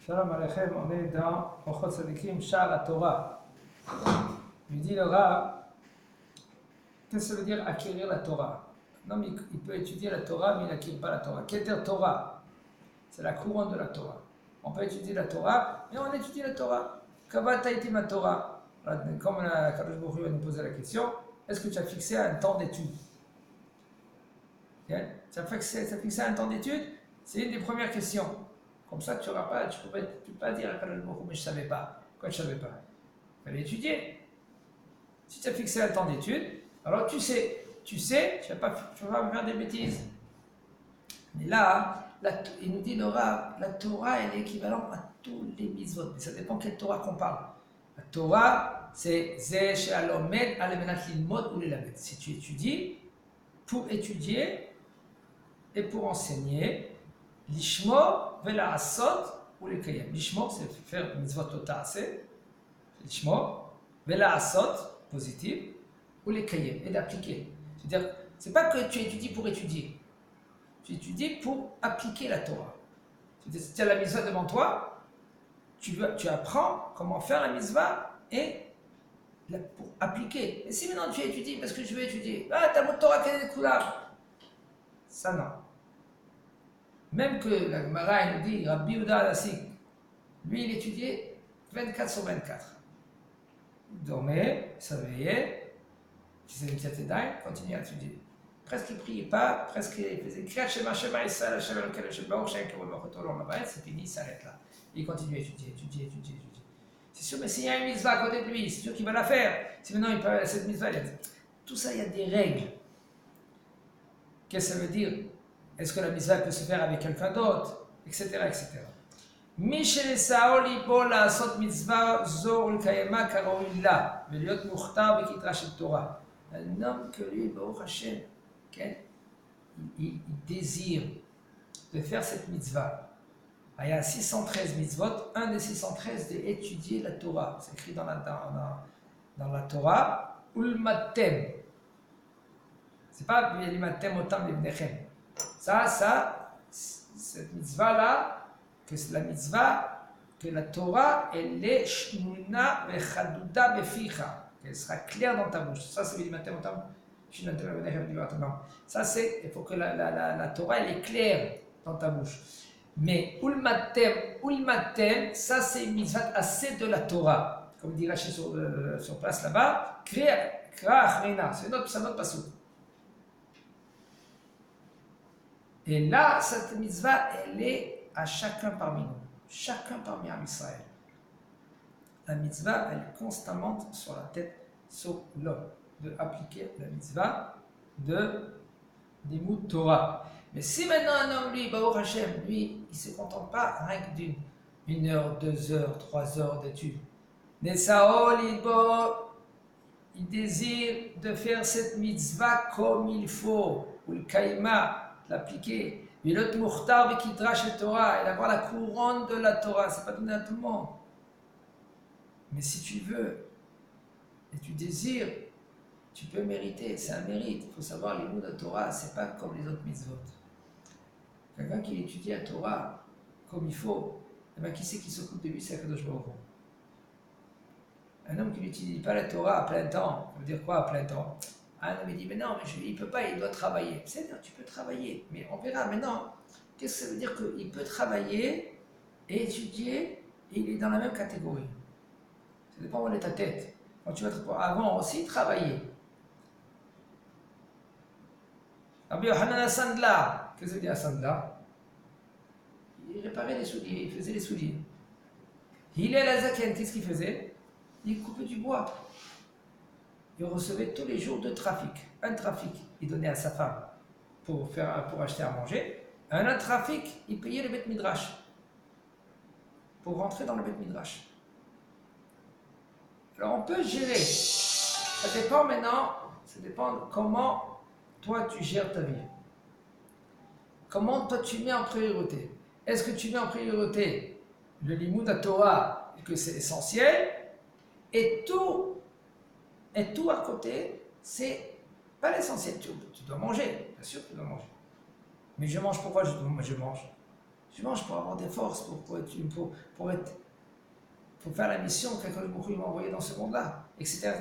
Shalom Aleichem, on est dans Ochot Sadikim, Shah la Torah. Il dit le Rav, qu'est-ce que ça veut dire acquérir la Torah? Non, il peut étudier la Torah, mais il n'acquiert pas la Torah. Qu'est-ce que Torah? C'est la couronne de la Torah. On peut étudier la Torah, mais on étudie la Torah. Kavat été ma Torah. Comme Kadosh Baruch Hu va nous poser la question, est-ce que tu as fixé un temps d'étude? Okay? Tu as fixé un temps d'étude? C'est une des premières questions. Comme ça, tu ne peux pas dire à Kadosh Baruch Hu, mais je ne savais pas. Pourquoi je ne savais pas? Il fallait étudier. Si tu as fixé un temps d'étude, alors tu sais, tu ne vas pas faire des bêtises. Mais là, il nous dit le Rav, la Torah elle est équivalente à tous les mitzvot. Mais ça dépend quelle Torah qu'on parle. La Torah, c'est Zeh She'alomed Alemenat Lilmod ou Lelamed. Si tu étudies, pour étudier et pour enseigner, l'ishmo vela asot ou les kayem. L'ishmo, c'est faire mitzvot ta'ase, l'ishmo, vela asot, positif, ou les kayem, et d'appliquer. C'est-à-dire, c'est pas que tu étudies pour étudier. Tu étudies pour appliquer la Torah. Si tu as la mitzvah devant toi, tu apprends comment faire la mitzvah et pour appliquer. Et si maintenant tu étudies parce que je veux étudier, t'as mon Torah quel est le couleur? Ça non. Même que la Gemara nous dit, Rabbi Yehuda Halasik, lui il étudiait 24 sur 24. Il dormait, il s'éveillait, il faisait une petite édaille, il continuait à étudier. Presque il ne priait pas, presque il faisait Kriyat Shema Shema Yisrael Hashem Elokeinu Hashem Baruch Shem Kavod Malchuto Olam Haba, c'est fini, il s'arrête là. Il continue à étudier. C'est sûr, mais s'il y a une mitzvah à côté de lui, c'est sûr qu'il va la faire. Si maintenant il peut cette mitzvah, tout ça, il y a des règles. Qu'est-ce que ça veut dire? Est-ce que la mitzvah peut se faire avec quelqu'un d'autre, etc., etc. Mishel Saol Ipo la Sot Mitzvah Zor Kayema Karoilla Veliot Mukhtar Bekidrash Torah. Un homme que lui, Baruch Hashem, il désire de faire cette mitzvah. Il y a 613 mitzvot, un des 613 d'étudier la Torah. C'est écrit dans la Torah, Ulmatem. C'est pas Ulmatem Otam Lebnechem. Cette mitzvah-là, que c'est la mitzvah, que la Torah, elle est Shnuna Vechaduda Beficha. Qu'elle sera claire dans ta bouche. Ça, c'est Ulmatem Otam. Ça, c'est, il faut que la Torah, elle est claire dans ta bouche. Mais ulmatem, ça c'est une mitzvah assez de la Torah. Comme dit Rashi sur place là-bas, kra achrena, c'est notre pasuk. Et là, cette mitzvah, elle est à chacun parmi nous, chacun parmi Am Israël. La mitzvah, elle est constamment sur la tête, sur l'homme, de appliquer la mitzvah de Limud Torah. Mais si maintenant un homme, lui, Baruch Hashem, lui, il ne se contente pas rien que d'une heure, 2 heures, 3 heures d'études. Nesaol, il désire de faire cette mitzvah comme il faut, ou le kaima, l'appliquer. Vilot mukhtar bekidrash et Torah, et d'avoir la couronne de la Torah, c'est pas donné à tout le monde. Mais si tu veux, et tu désires, tu peux mériter, c'est un mérite. Il faut savoir, les mots de la Torah, c'est pas comme les autres mitzvot. Quelqu'un qui étudie la Torah comme il faut, eh bien, qui c'est qui s'occupe de lui, c'est Akadosh Baruch Hu. Un homme qui n'étudie pas la Torah à plein temps, ça veut dire quoi à plein temps? Un homme il dit, mais non, il ne peut pas, il doit travailler. C'est-à-dire, tu peux travailler, mais on verra maintenant. Qu'est-ce que ça veut dire qu'il peut travailler et étudier, et il est dans la même catégorie? Ça dépend où est ta tête. Quand tu vas avant aussi travailler. Rabbi Yohanan Sandlar, qu'est-ce que dit Sandlar? Il réparait les souliers, il faisait les souliers. Il est à la Zaken, qu'est-ce qu'il faisait? Il coupait du bois. Il recevait tous les jours 2 trafics. Un trafic, il donnait à sa femme pour acheter à manger. Un autre trafic, il payait le Beth Midrash pour rentrer dans le Beth Midrash. Alors on peut gérer. Ça dépend maintenant, ça dépend comment toi tu gères ta vie. Comment toi tu mets en priorité? Est-ce que tu mets en priorité le limud à Torah, que c'est essentiel, et tout à côté, c'est pas l'essentiel. Tu dois manger, bien sûr que tu dois manger. Mais je mange pourquoi je mange? Je mange pour avoir des forces, pour faire la mission qu'Akadosh Baruch Hu m'a envoyée dans ce monde-là, etc.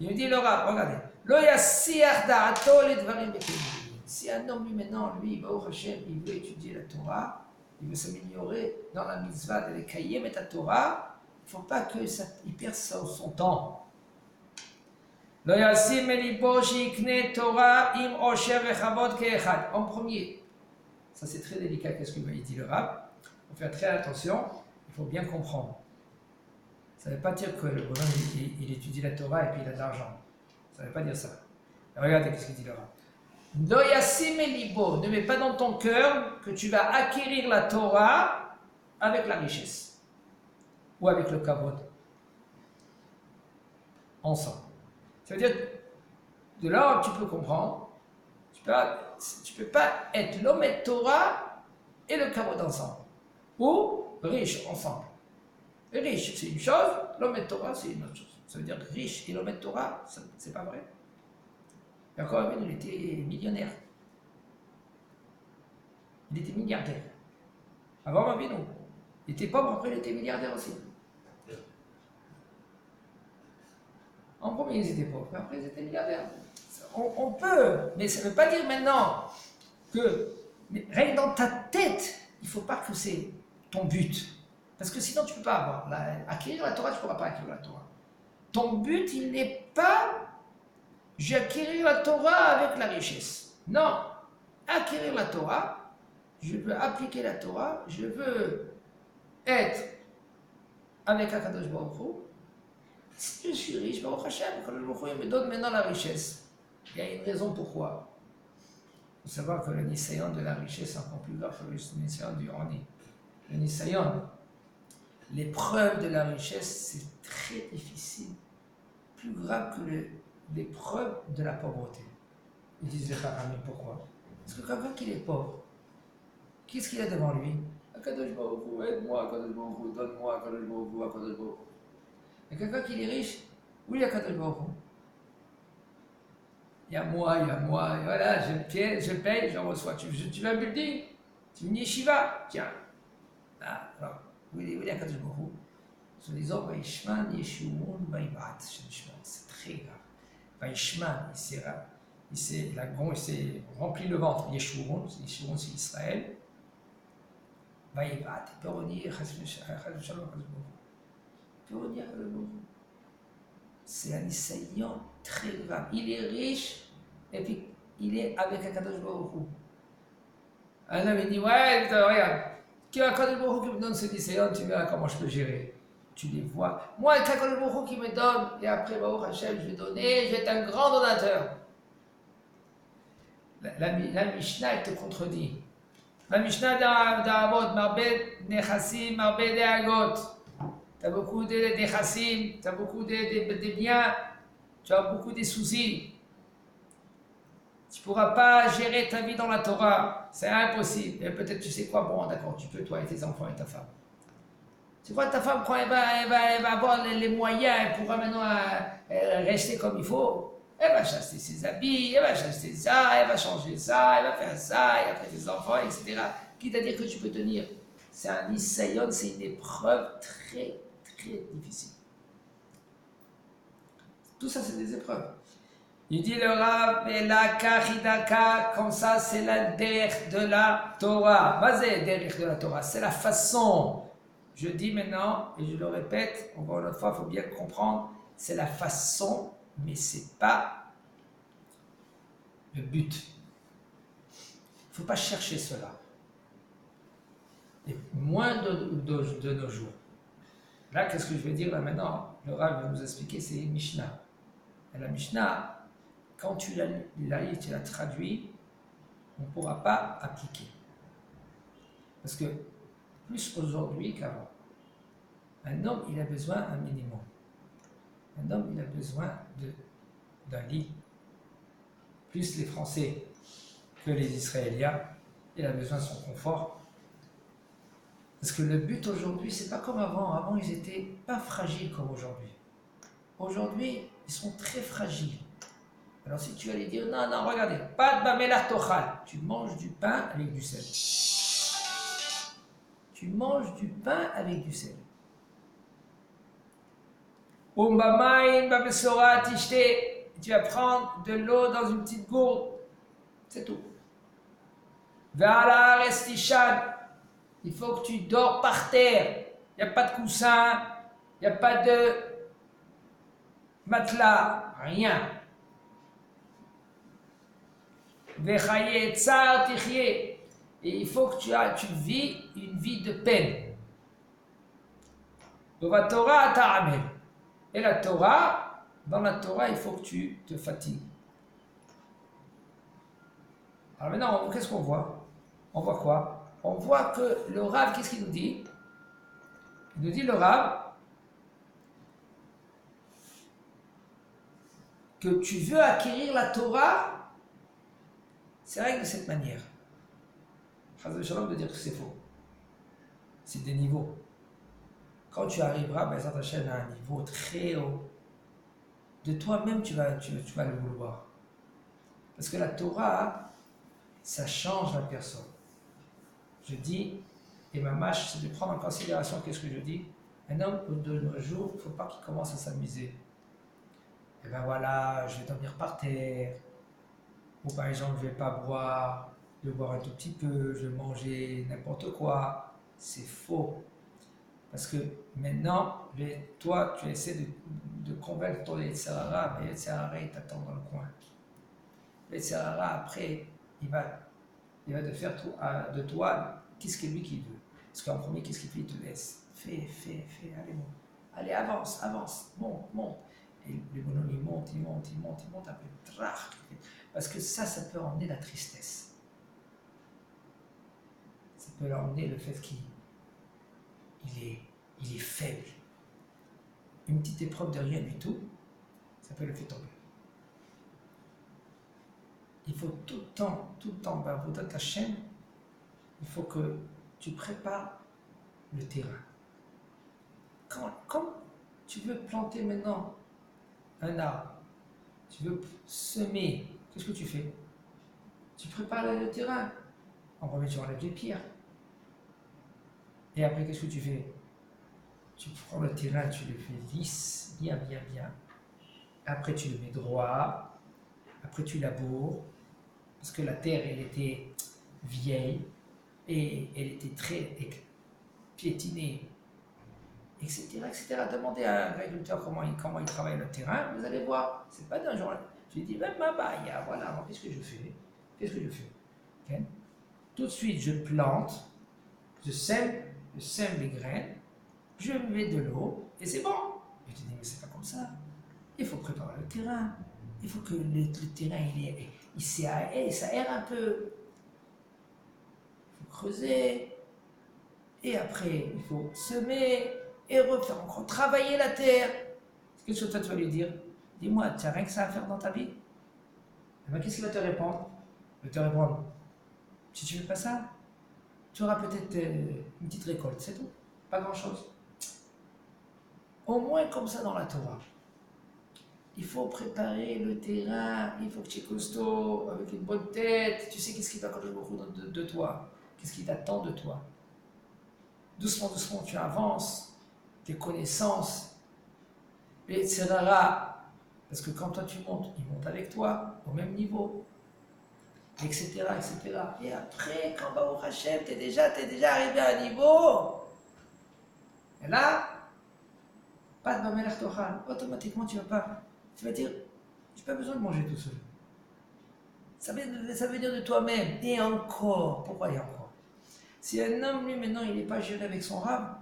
Il me dit, le Rav, regardez, Lo yassiach da'ato ledvarim bekelim. Si un homme, lui, maintenant, lui, Baruch Hashem, il veut étudier la Torah, il veut s'améliorer dans la mitzvah de l'Ekayem et la Torah, il ne faut pas qu'il perde son temps. Lo yassim elibo shikne Torah im osher vechavod keechad. En premier, ça c'est très délicat, qu'est-ce qu'il dit le Rav. Il faut faire très attention, il faut bien comprendre. Ça ne veut pas dire que le bonhomme il étudie la Torah et puis il a de l'argent. Ça ne veut pas dire ça. Et regardez qu'est-ce qu'il dit le Rav. Lo yassim elibo, ne mets pas dans ton cœur que tu vas acquérir la Torah avec la richesse ou avec le kavod. Ensemble. Ça veut dire, de là tu peux comprendre, tu peux pas être l'homme et Torah et le kavod ensemble. Ou riche ensemble. Et riche, c'est une chose, l'homme et Torah, c'est une autre chose. Ça veut dire riche et l'homme et Torah, c'est pas vrai. Et encore il était millionnaire. Il était milliardaire. Avant Rabbeinu. Il était pauvre, après il était milliardaire aussi. En premier, ils étaient pauvres, après ils étaient milliardaires. On peut, mais ça ne veut pas dire maintenant que, rien que dans ta tête, il ne faut pas que c'est ton but. Parce que sinon, tu ne peux pas avoir. Acquérir la Torah, tu ne pourras pas acquérir la Torah. Ton but, il n'est pas j'acquérir la Torah avec la richesse. Non. Acquérir la Torah, je veux appliquer la Torah, je veux être avec Akadosh Baruch Hu. Si je suis riche, Baruch Hashem, quand le Baruch Hu me donne maintenant la richesse, il y a une raison pourquoi. Il faut savoir que le Nisayon de la richesse est encore plus grave que le Nisayon du Rani. Le Nisayon, l'épreuve de la richesse, c'est très difficile, plus grave que l'épreuve de la pauvreté. Ils disent les Chachamim, pourquoi? Parce que quelqu'un qui est pauvre, qu'est-ce qu'il a devant lui? Akadosh Baruch Hu, aide-moi, Akadosh Baruch Hu, donne-moi, Akadosh Baruch Hu, Akadosh Baruch Hu. Et quelqu'un qui est riche, où il y a Akadosh Baruch Hu? Il y a moi, et voilà, je paye, je reçois. Tu veux un building? Tu veux une yeshiva? Tiens. Ah, alors, où il y a Akadosh Baruch Hu? Soi-disant, Vaishman, Yeshuvun, Vaibat, c'est très grave. Vaishman, il s'est rempli le ventre. Yeshuvun, c'est Israël. Vaibat, il peut redire, c'est un Nisayon très grave. Il est riche et puis il est avec Akadosh Baruch Hu. Un homme il dit ouais, regarde, qui a Akadosh Baruch Hu qui me donne ce Nisayon, tu verras comment je peux gérer. Tu les vois. Moi, Akadosh Baruch Hu qui me donne, et après Baruch Hashem, je vais donner, je vais être un grand donateur. La Mishnah, elle te contredit. La Mishnah d'Avot, Marbet Nechassim, Marbet Deagot. Tu as beaucoup de chassim, tu as beaucoup de biens, tu as beaucoup de soucis. Tu ne pourras pas gérer ta vie dans la Torah, c'est impossible. Et peut-être tu sais quoi, bon d'accord, tu peux toi et tes enfants et ta femme. Tu crois que ta femme, quand elle va avoir les moyens, elle pourra maintenant rester comme il faut. Elle va chasser ses habits, elle va chasser ça, elle va changer ça, elle va faire ça, et après tes enfants, etc. Quitte à dire que tu peux tenir. C'est un nisayon, c'est une épreuve très difficile. Tout ça, c'est des épreuves. Il dit le Rav, et la karidaka, comme ça, c'est la derech de la Torah. Vas-y, derech de la Torah, c'est la façon. Je dis maintenant, et je le répète, encore une fois, il faut bien comprendre, c'est la façon, mais c'est pas le but. Il ne faut pas chercher cela. Et moins de nos jours. Là, qu'est-ce que je vais dire là maintenant? Le Rav va nous expliquer, c'est une Mishnah. Et la Mishnah, quand tu la lis, tu la traduis, on ne pourra pas appliquer. Parce que, plus aujourd'hui qu'avant, un homme, il a besoin d'un minimum. Un homme, il a besoin d'un lit. Plus les Français que les Israéliens, il a besoin de son confort. Parce que le but aujourd'hui, c'est pas comme avant. Avant, ils n'étaient pas fragiles comme aujourd'hui. Aujourd'hui, ils sont très fragiles. Alors si tu allais dire, non, regardez, pas de bamelar tochal, tu manges du pain avec du sel. tu manges du pain avec du sel. Tu vas prendre de l'eau dans une petite gourde. C'est tout. Il faut que tu dors par terre. Il n'y a pas de coussin, il n'y a pas de matelas, rien. Et il faut que tu vis une vie de peine. Et la Torah, dans la Torah, il faut que tu te fatigues. Alors maintenant, qu'est-ce qu'on voit? On voit quoi? On voit que le Rav, qu'est-ce qu'il nous dit? Il nous dit, le Rav, que tu veux acquérir la Torah, c'est vrai de cette manière. Chazal Shalom de dire que c'est faux. C'est des niveaux. Quand tu arriveras, ben, ça t'achète à un niveau très haut. De toi-même, tu vas le vouloir. Parce que la Torah, ça change la personne. Je dis, et ma mâche, c'est de prendre en considération qu'est-ce que je dis. Un homme de nos jours, il ne faut pas qu'il commence à s'amuser. Et ben voilà, je vais dormir par terre. Ou par exemple, je ne vais pas boire, je vais boire un tout petit peu, je vais manger n'importe quoi. C'est faux. Parce que maintenant, toi, tu essaies de convaincre ton Yetzirara, mais Yetzirara, il t'attend dans le coin. Yetzirara, après, il va te faire de toi, qu'est-ce que lui qu'il veut. Parce qu'en premier, qu'est-ce qu'il fait? Il te laisse. Fais, allez, monte. Allez, avance, monte. Et le bonhomme, il monte, après, trach. Parce que ça peut emmener la tristesse. Ça peut emmener le fait qu'il est faible. Une petite épreuve de rien du tout, ça peut le faire tomber. Il faut tout le temps, dans ta chaîne, il faut que tu prépares le terrain. Quand tu veux planter maintenant un arbre, tu veux semer, qu'est-ce que tu fais? Tu prépares le terrain. En premier, tu enlèves les pierres. Et après, qu'est-ce que tu fais? Tu prends le terrain, tu le fais lisse, bien. Après, tu le mets droit. Après, tu laboures. Parce que la terre, elle était vieille. Et elle était très piétinée. Etc. Demandez à un agriculteur comment il travaille le terrain. Vous allez voir. C'est pas d'un jour. Je lui dis, même voilà, alors, qu'est-ce que je fais? Okay. Tout de suite, je plante. Je sème les graines. Je mets de l'eau et c'est bon. Et tu dis, mais c'est pas comme ça. Il faut préparer le terrain. Il faut que le terrain, il s'aère un peu. Il faut creuser. Et après, il faut semer et refaire encore travailler la terre. Qu'est-ce que toi, tu vas lui dire? Dis-moi, tu n'as rien que ça à faire dans ta vie? Et bien, qu'est-ce qu'il va te répondre? Il va te répondre, si tu ne fais pas ça, tu auras peut-être une petite récolte, c'est tout. Pas grand-chose. Au moins comme ça dans la Torah. Il faut préparer le terrain, il faut que tu es costaud, avec une bonne tête. Tu sais qu'est-ce qui va quand de toi, qu'est-ce qui t'attend de toi. Doucement, tu avances, tes connaissances. Et c'est rare, parce que quand toi tu montes, il monte avec toi, au même niveau, etc. Et après, quand Baruch Hashem, t'es déjà arrivé à un niveau, et là, pas de Bamelech Tochal, automatiquement tu vas dire, j'ai pas besoin de manger tout seul. Ça veut dire de toi-même, et encore, pourquoi et encore? Si un homme, lui, maintenant, il n'est pas géré avec son rab,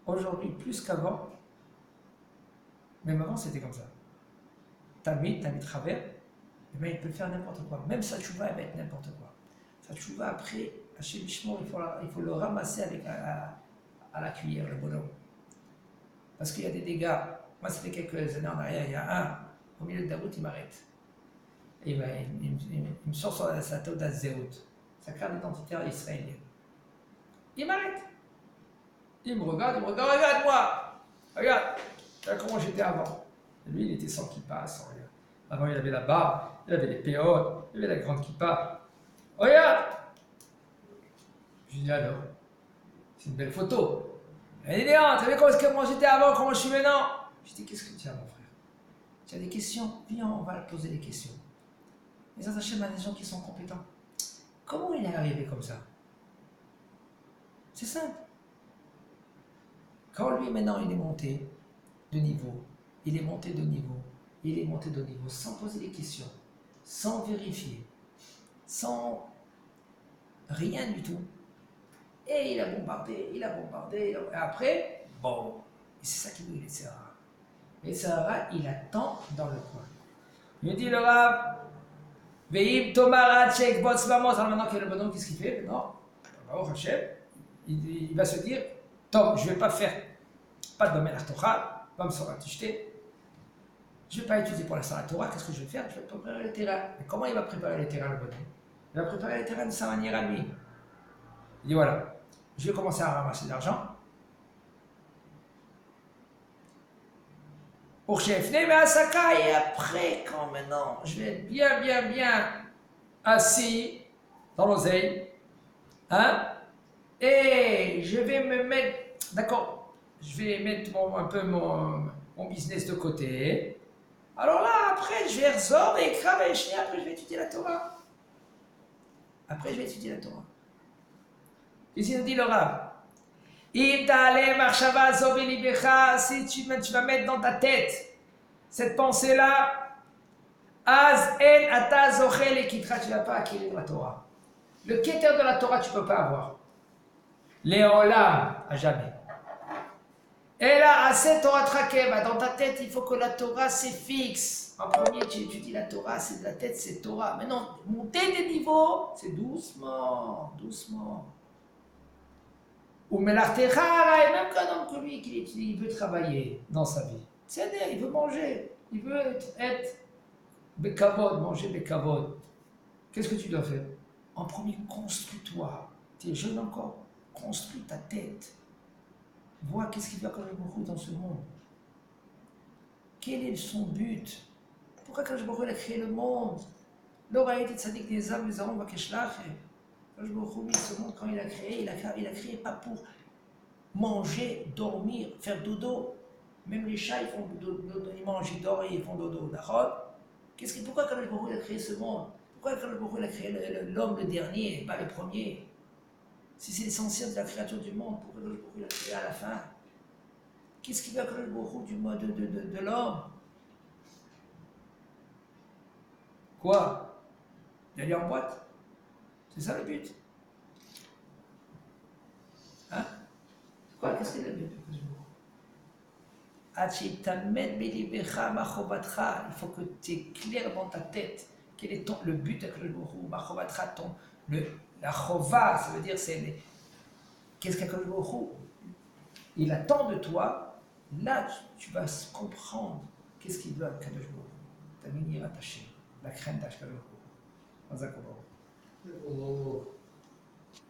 aujourd'hui, plus qu'avant, même avant, c'était comme ça. T'as mis travers, et bien, il peut faire n'importe quoi. Même sa tchouva, elle va être n'importe quoi. Sa tchouva, après, à chez Bishmor, il faut le ramasser à la cuillère, le bonhomme. Parce qu'il y a des dégâts. Moi, ça fait quelques années en arrière, il y a un, au milieu de la route, il m'arrête. Et il me sort sa tête d'Azéout, sa carte d'identité israélienne. Il m'arrête. Il me regarde, regarde-moi. Regarde comment j'étais avant. Et lui, il était sans kippa, sans rien. Avant, il avait la barbe, il avait les péotes, il avait la grande kippa. Regarde. Je dis alors, C'est une belle photo. Elle dit, oh, tu savais comment j'étais avant, comment je suis maintenant? Je dis, qu'est-ce que tu as, mon frère? Tu as des questions? Viens, on va poser des questions. Les Hachem a des gens qui sont compétents. Comment il est arrivé comme ça? C'est simple. Quand lui, maintenant, il est monté de niveau, il est monté de niveau, il est monté de niveau, sans poser des questions, sans vérifier, sans rien du tout. Et il a bombardé, il a bombardé, et après, bon, c'est ça qui nous dit, Sarah. Et Sarah, il attend dans le coin. Il me dit, le Rav, Veim Tomara Tchek Bots Vamos, alors maintenant qu'il y a le bonhomme, qu'est-ce qu'il fait? Non, il va se dire, Tom, je ne vais pas faire, pas de domaine à Torah, va me sortir acheter. Je ne vais pas étudier pour la Sarah Torah, qu'est-ce que je vais faire? Je vais préparer le terrain. Mais comment il va préparer le terrain, le bonhomme? Il va préparer le terrain de sa manière à lui. Il dit, voilà, je vais commencer à ramasser de l'argent. Pour chef, mais à Saka, et après, quand maintenant, je vais être bien assis dans l'oseille, hein, et je vais me mettre, d'accord, je vais mettre un peu mon business de côté. Alors là, après, je vais ressortir et cramer, après, je vais étudier la Torah. Après, je vais étudier la Torah. Qu'est-ce qu'il nous dit le Rav? Si tu vas mettre dans ta tête cette pensée-là, Az en ata zochel et kitra, tu ne vas pas acquérir la Torah. Le keter de la Torah, tu ne peux pas avoir. Léolam, à jamais. Et là, assez Torah trakeva, dans ta tête, il faut que la Torah c'est fixe. En premier, tu étudies la Torah, c'est de la tête, c'est Torah. Maintenant, monter des niveaux, c'est doucement, doucement. Ou Melartechara, et même qu'un homme comme lui, il veut travailler dans sa vie. C'est-à-dire, il veut manger, il veut être Bekavod, manger Bekavod. Qu'est-ce que tu dois faire? En premier, construis-toi. Tu es jeune encore, construis ta tête. Vois qu'est-ce qu'il y a comme beaucoup dans ce monde. Quel est son but? Pourquoi quand je a créé le monde? L'oreille dit Tzadik des âmes, les arômes, Vakeshlach. Quand je ce monde, quand il a créé pas pour manger, dormir, faire dodo. Même les chats, ils font dodo, ils mangent, ils dorment et ils font dodo. D'accord? Pourquoi quand il a créé ce monde? Pourquoi quand il a créé l'homme le dernier et pas le premier? Si c'est l'essentiel de la créature du monde, pourquoi il a créé à la fin? Qu'est-ce qui va créer le bourreau du mode de l'homme? Quoi? D'aller en boîte? C'est ça le but? Hein? Quoi? Qu'est-ce que c'est le but? Il faut que tu es clair dans ta tête. Quel est le but avec le bourreau? La chova, ça veut dire qu'est-ce qu'un le bourreau? Il attend de toi. Là, tu vas comprendre qu'est-ce qu'il veut avec Kadosh Baruch Hu. Ta minir attachée, la crainte d'Akadosh Baruch Hu.